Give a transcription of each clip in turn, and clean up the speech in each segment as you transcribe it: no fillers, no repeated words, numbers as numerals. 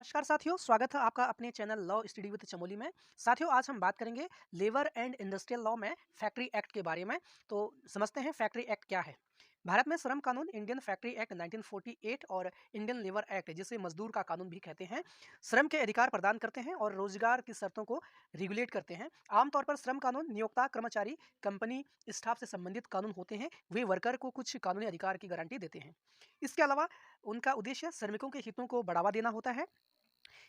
नमस्कार साथियों, स्वागत है आपका अपने channel law study with Chamoli में। साथियों, आज हम बात करेंगे लेबर एंड इंडस्ट्रियल लॉ में फैक्ट्री एक्ट के बारे में। तो समझते हैं फैक्ट्री एक्ट क्या है। भारत में श्रम कानून इंडियन फैक्ट्री एक्ट 1948 और इंडियन लेबर एक्ट, जिसे मजदूर का कानून भी कहते हैं, श्रम के अधिकार प्रदान करते हैं और रोजगार की शर्तों को रेगुलेट करते हैं। आमतौर पर श्रम कानून नियोक्ता, कर्मचारी, कंपनी, स्टाफ से संबंधित कानून होते हैं। वे वर्कर को कुछ कानूनी अधिकार की गारंटी देते हैं। इसके अलावा उनका उद्देश्य श्रमिकों के हितों को बढ़ावा देना होता है।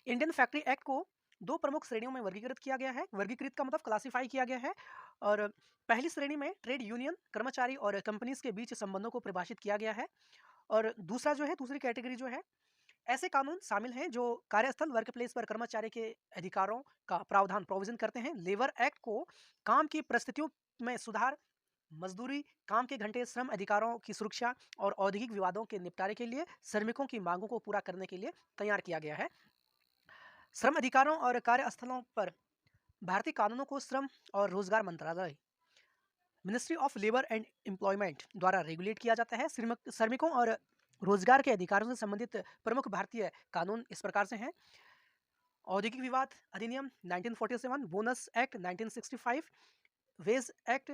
इंडियन फैक्ट्री एक्ट को दो प्रमुख श्रेणियों में वर्गीकृत किया गया है। वर्गीकृत का मतलब क्लासिफाई किया गया है। और पहली श्रेणी में ट्रेड यूनियन, कर्मचारी और कंपनीज के बीच संबंधों को परिभाषित किया गया है। और दूसरी कैटेगरी जो है, ऐसे कानून शामिल हैं जो कार्यस्थल वर्क प्लेस पर कर्मचारी के अधिकारों का प्रावधान प्रोविजन करते हैं। लेबर एक्ट को काम की परिस्थितियों में सुधार, मजदूरी, काम के घंटे, श्रम अधिकारों की सुरक्षा और औद्योगिक विवादों के निपटारे के लिए श्रमिकों की मांगों को पूरा करने के लिए तैयार किया गया है। श्रम अधिकारों और कार्यस्थलों पर भारतीय कानूनों को श्रम और रोजगार मंत्रालय, ministry of labour and employment द्वारा रेगुलेट किया जाता है। श्रमिकों और रोजगार के अधिकारों से संबंधित प्रमुख भारतीय कानून इस प्रकार से हैं: औद्योगिक विवाद अधिनियम 1947, बोनस एक्ट 1965, वेज एक्ट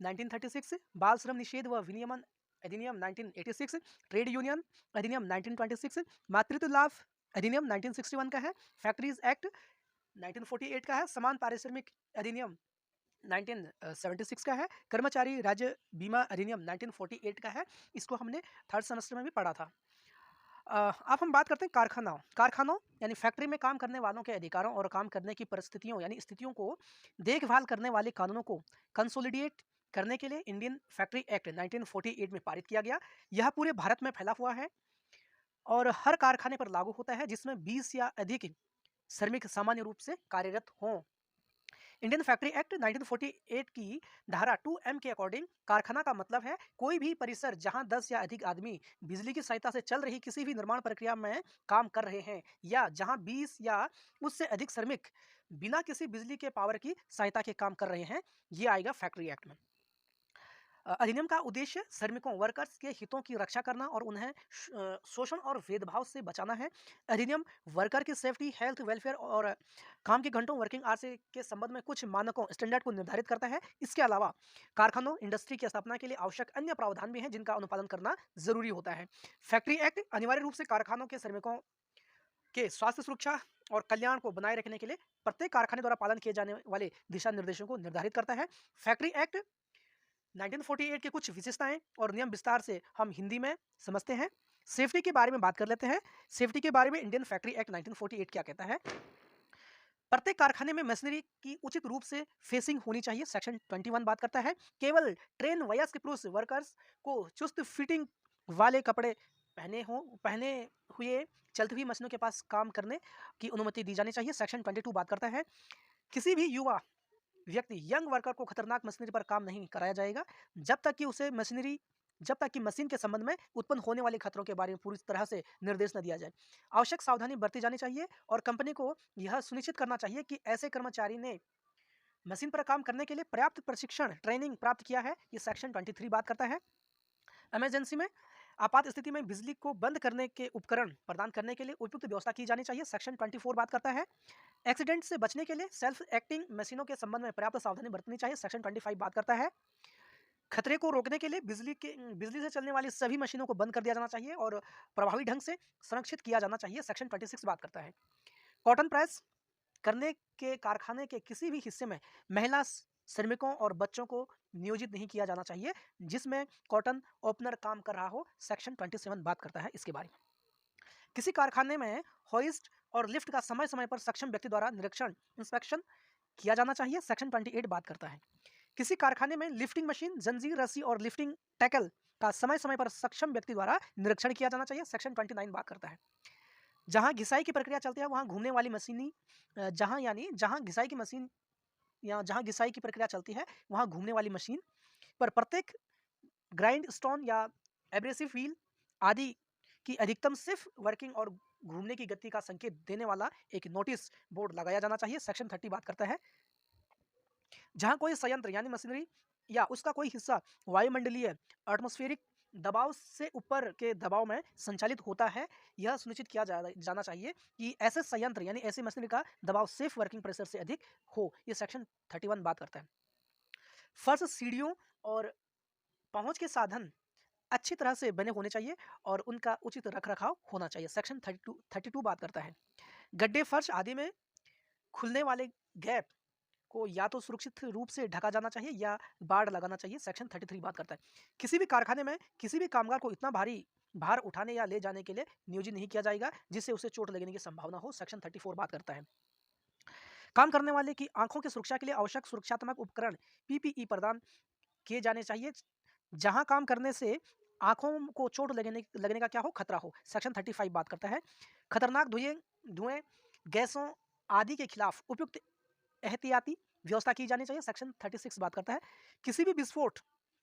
1936, बाल श्रम निषेध व विनियमन अधिनियम 1986, ट्रेड यूनियन अधिनियम 1926, मातृत्व लाभ अधिनियम 1961 का है, फैक्ट्रीज एक्ट 1948 का है, समान पारिश्रमिक अधिनियम 1976 का है, कर्मचारी राज्य बीमा अधिनियम 1948 का है। इसको हमने थर्ड सेमेस्टर में भी पढ़ा था। अब हम बात करते हैं कारखानाओं कारखानों यानी फैक्ट्री में काम करने वालों के अधिकारों और काम करने की परिस्थितियों यानी स्थितियों को देखभाल करने वाले कानूनों को कंसोलिडेट करने के लिए इंडियन फैक्ट्री एक्ट 1948 में पारित किया गया। यह पूरे भारत में फैला हुआ है और हर कारखाने पर लागू होता है जिसमें 20 या अधिक श्रमिक सामान्य रूप से कार्यरत हों। इंडियन फैक्ट्री एक्ट 1948 की धारा 2M के अकॉर्डिंग कारखाना का मतलब है कोई भी परिसर जहां 10 या अधिक आदमी बिजली की सहायता से चल रही किसी भी निर्माण प्रक्रिया में काम कर रहे हैं, या जहां 20 या उससे अधिक श्रमिक बिना किसी बिजली के पावर की सहायता के काम कर रहे हैं। ये आएगा फैक्ट्री एक्ट में। अधिनियम का उद्देश्य श्रमिकों वर्कर्स के हितों की रक्षा करना और उन्हें शोषण और भेदभाव से बचाना है। अधिनियम वर्कर की सेफ्टी, हेल्थ, वेलफेयर और काम के घंटों, वर्किंग आवर्स के संबंध में कुछ मानकों, स्टैंडर्ड को निर्धारित करता है। इसके अलावा कारखानों, इंडस्ट्री की स्थापना के लिए आवश्यक अन्य प्रावधान भी हैं जिनका अनुपालन करना जरूरी होता है। फैक्ट्री एक्ट अनिवार्य रूप से कारखानों के श्रमिकों के स्वास्थ्य, सुरक्षा और कल्याण को बनाए रखने के लिए प्रत्येक कारखाने द्वारा पालन किए जाने वाले दिशा निर्देशों को निर्धारित करता है। फैक्ट्री एक्ट 1948 के कुछ विशेषताएं और नियम विस्तार से हम हिंदी में समझते हैं। सेफ्टी के बारे में बात कर लेते हैं। सेफ्टी के बारे में इंडियन फैक्ट्री एक्ट 1948 क्या कहता है? प्रत्येक कारखाने में मशीनरी की उचित रूप से फेसिंग होनी चाहिए, सेक्शन 21 बात करता है। केवल ट्रेन वयस्क पुरुष वर्कर्स को चुस्त फिटिंग वाले कपड़े पहने हुए चलती हुई मशीनों के पास काम करने की अनुमति दी जानी चाहिए, सेक्शन 22 बात करता है। किसी भी युवा व्यक्ति, यंग वर्कर को खतरनाक मशीनरी पर काम नहीं कराया जाएगा जब तक कि मशीन के संबंध में उत्पन्न होने वाले खतरों के बारे में पूरी तरह से निर्देश न दिया जाए। आवश्यक सावधानी बरती जानी चाहिए और कंपनी को यह सुनिश्चित करना चाहिए कि ऐसे कर्मचारी ने मशीन पर काम करने के लिए पर्याप्त प्रशिक्षण, ट्रेनिंग प्राप्त किया है। ये सेक्शन 23 बात करता है। इमरजेंसी में, आपात स्थिति में बिजली को बंद करने के उपकरण प्रदान करने के लिए उपयुक्त व्यवस्था की जानी चाहिए, सेक्शन 24 बात करता है। एक्सीडेंट से बचने के लिए सेल्फ एक्टिंग मशीनों के संबंध में पर्याप्त सावधानी बरतनी चाहिए, सेक्शन 25 बात करता है। खतरे को रोकने के लिए बिजली से चलने वाली सभी मशीनों को बंद कर दिया जाना चाहिए और प्रभावी ढंग से संरक्षित किया जाना चाहिए, सेक्शन 26 बात करता है। कॉटन प्रेस करने के कारखाने के किसी भी हिस्से में महिला श्रमिकों और बच्चों को नियोजित नहीं किया जाना चाहिए जिसमें कॉटन ओपनर काम कर रहा हो, सेक्शन 27 बात करता है इसके बारे में। किसी कारखाने में होइस्ट और लिफ्ट का समय समय पर सक्षम व्यक्ति द्वारा निरीक्षण, इंस्पेक्शन किया जाना चाहिए, सेक्शन 28 बात करता है। किसी कारखाने में लिफ्टिंग मशीन, जंजीर, रस्सी और लिफ्टिंग टैकल का समय समय पर सक्षम व्यक्ति द्वारा निरीक्षण किया जाना चाहिए, सेक्शन 29 बात करता है। जहां घिसाई की प्रक्रिया चलती है वहां घूमने वाली मशीनी जहां घिसाई की प्रक्रिया चलती है वहां घूमने वाली मशीन पर प्रत्येक ग्राइंड स्टोन या एब्रेसिव व्हील आदि की अधिकतम सिर्फ वर्किंग और घूमने की गति का संकेत देने वाला एक नोटिस बोर्ड लगाया जाना चाहिए, सेक्शन 30 बात करता है। जहां कोई संयंत्र यानी मशीनरी या उसका कोई हिस्सा वायुमंडलीय एटमॉस्फेरिक दबाव से ऊपर के दबाव में संचालित होता है, यह सुनिश्चित किया जाना चाहिए कि ऐसे संयंत्र यानी ऐसी मशीनरी का दबाव सेफ वर्किंग प्रेशर से अधिक हो। ये सेक्शन 31 बात करता है। फर्श, सीढ़ियों और पहुंच के साधन अच्छी तरह से बने होने चाहिए और उनका उचित रखरखाव होना चाहिए। सेक्शन 32 बात करता है। गड्ढे, फर्श आदि में खुलने वाले गैप को या तो सुरक्षित रूप से ढका जाना चाहिए या बाड़ लगाना चाहिए। सेक्शन 33 बात करता है। किसी भी कारखाने में किसी भी कामगार को इतना भारी भार उठाने या ले जाने के लिए नियोजित नहीं किया जाएगा जिससे उसे चोट लगने की संभावना हो। सेक्शन 34 बात करता है। काम करने वाले की आंखों की सुरक्षा के लिए आवश्यक सुरक्षात्मक उपकरण पीपीई प्रदान किए जाने चाहिए जहां काम करने से आंखों को चोट लगने का क्या हो, खतरा हो। सेक्शन 35 बात करता है। खतरनाक धुएं, गैसों आदि के खिलाफ उपयुक्त एहतियाती व्यवस्था की जानी चाहिए। सेक्शन 36 बात करता है। किसी भी विस्फोट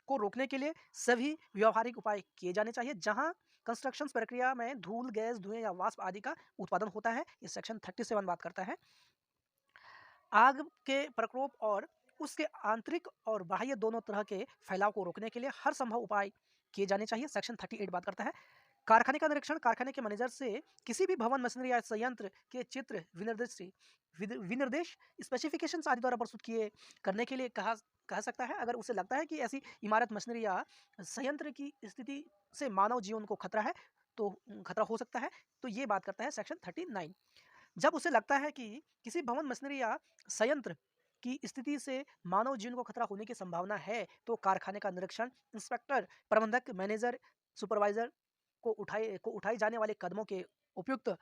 को रोकने के लिए सभी व्यावहारिक उपाय किए जाने चाहिए जहां कंस्ट्रक्शन प्रक्रिया में धूल, गैस, धुएं या वाष्प आदि का उत्पादन होता है। ये सेक्शन 37 बात करता है। आग के प्रकोप और उसके आंतरिक और बाह्य दोनों तरह के फैलाव को रोकने के लिए हर संभव उपाय किए जाने चाहिए। सेक्शन 38 बात करता है। कारखाने का निरीक्षण कारखाने के मैनेजर से किसी भी भवन, मशीनरी या संयंत्र के चित्र, विनिर्देश, स्पेसिफिकेशंस आदि द्वारा प्रस्तुत किए करने के लिए कह सकता है। अगर उसे लगता है कि ऐसी इमारत, मशीनरी या संयंत्र की स्थिति से मानव जीवन को खतरा है तो खतरा हो सकता है, तो ये बात करता है सेक्शन 39। जब उसे लगता है कि किसी भवन, मशीनरी या संयंत्र की स्थिति से मानव जीवन को खतरा होने की संभावना है तो कारखाने का निरीक्षण इंस्पेक्टर, प्रबंधक, मैनेजर, सुपरवाइजर को उठाए जाने वाले कदमों के उपयुक्त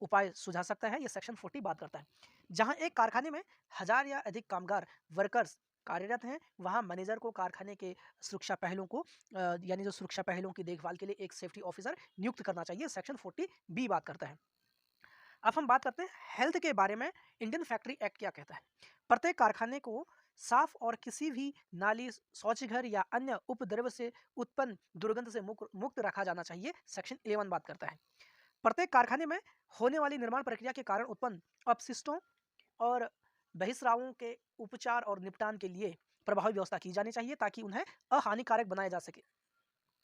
उपाय सुझा सकता है। यह सेक्शन 40 बात करता है। जहां एक कारखाने में 1000 या अधिक कामगार वर्कर्स कार्यरत हैं वहां मैनेजर को कारखाने के सुरक्षा पहलों को यानी जो सुरक्षा पहलों की देखभाल के लिए एक सेफ्टी ऑफिसर नियुक्त करना चाहिए। सेक्शन 40 बी बात करता है। अब हम बात करते हैं हेल्थ के बारे में। इंडियन फैक्ट्री एक्ट क्या कहता है। प्रत्येक कारखाने को साफ और किसी भी नाली, शौचघर या अन्य उपद्रव से उत्पन्न दुर्गंध से मुक्त रखा जाना चाहिए। सेक्शन 11 बात करता है। प्रत्येक कारखाने में होने वाली निर्माण प्रक्रिया के कारण उत्पन्न अपशिष्टों और बहिस्रावों के उपचार और निपटान के लिए प्रभावी व्यवस्था की जानी चाहिए ताकि उन्हें अहानिकारक बनाया जा सके।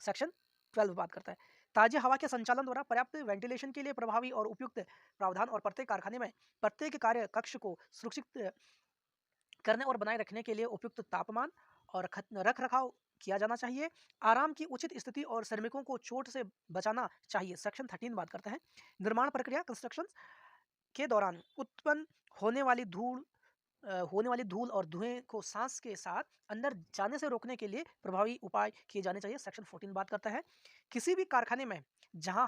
सेक्शन 12 बात करता है। ताज़ी हवा के संचालन द्वारा पर्याप्त वेंटिलेशन के लिए प्रभावी और उपयुक्त प्रावधान और प्रत्येक कारखाने में प्रत्येक कार्य कक्ष को सुरक्षित करने और बनाए रखने के लिए उपयुक्त तापमान और रख रखाव किया जाना चाहिए। आराम की उचित स्थिति और श्रमिकों को चोट से बचाना चाहिए। सेक्शन 13 बात करता है। निर्माण प्रक्रिया कंस्ट्रक्शन के दौरान उत्पन्न होने वाली धूल और धुएं को सांस के साथ अंदर जाने से रोकने के लिए प्रभावी उपाय किए जाने चाहिए। सेक्शन 14 बात करता है। किसी भी कारखाने में जहां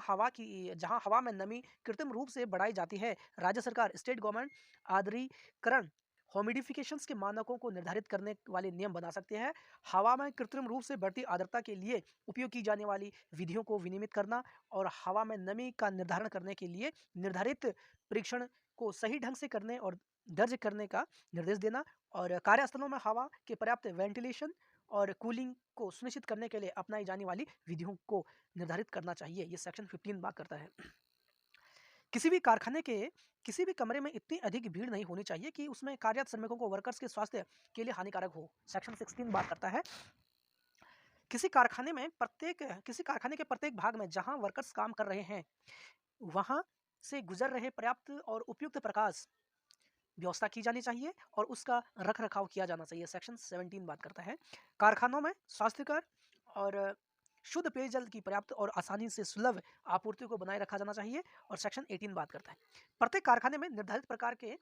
हवा में नमी कृत्रिम रूप से बढ़ाई जाती है, राज्य सरकार, स्टेट गवर्नमेंट आर्द्रीकरण ह्यूमिडिफिकेशंस के मानकों को निर्धारित करने वाले नियम बना सकते हैं। हवा में कृत्रिम रूप से बढ़ती आर्द्रता के लिए उपयोग की जाने वाली विधियों को विनियमित करना और हवा में नमी का निर्धारण करने के लिए निर्धारित परीक्षण को सही ढंग से करने और दर्ज करने का निर्देश देना और कार्यस्थलों में हवा के पर्याप्त वेंटिलेशन और कूलिंग को सुनिश्चित करने के लिए अपनाई जाने वाली विधियों को निर्धारित करना चाहिए। ये सेक्शन 15 बात करता है। किसी भी कारखाने के किसी भी कमरे में इतनी अधिक भीड़ नहीं होनी चाहिए कि उसमें कार्यरत श्रमिकों को वर्कर्स के स्वास्थ्य के लिए हानिकारक हो। सेक्शन 16 बात करता है। किसी कारखाने के प्रत्येक भाग में जहां वर्कर्स काम कर रहे हैं वहां से गुजर रहे पर्याप्त और उपयुक्त प्रकाश व्यवस्था की जानी चाहिए और उसका रख रखाव किया जाना चाहिए। सेक्शन 17 बात करता है। कारखानों में स्वास्थ्यकर और शुद्ध पेयजल की पर्याप्त और आसानी से सुलभ आपूर्ति को बनाए रखा जाना चाहिए और सेक्शन 18 बात करता है। प्रत्येक कारखाने में निर्धारित प्रकार के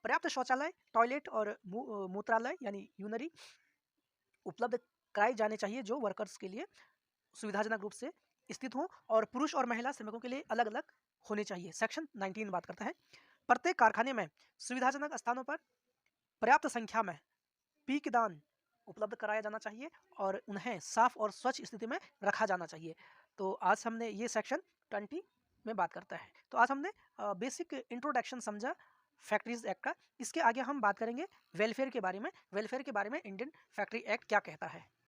पर्याप्त शौचालय, टॉयलेट और मूत्रालय यानी यूनरी उपलब्ध कराए जाने चाहिए जो वर्कर्स के लिए सुविधाजनक रूप से स्थित हों और पुरुष और महिला श्रमिकों के लिए अलग अलग होने चाहिए। सेक्शन 19 बात करता है। प्रत्येक कारखाने में सुविधाजनक स्थानों पर पर्याप्त संख्या में पीकदान उपलब्ध कराया जाना चाहिए और उन्हें साफ और स्वच्छ स्थिति में रखा जाना चाहिए। तो आज हमने ये सेक्शन 20 में बात करता है। तो आज हमने बेसिक इंट्रोडक्शन समझा फैक्ट्रीज एक्ट का। इसके आगे हम बात करेंगे वेलफेयर के बारे में। वेलफेयर के बारे में इंडियन फैक्ट्री एक्ट क्या कहता है।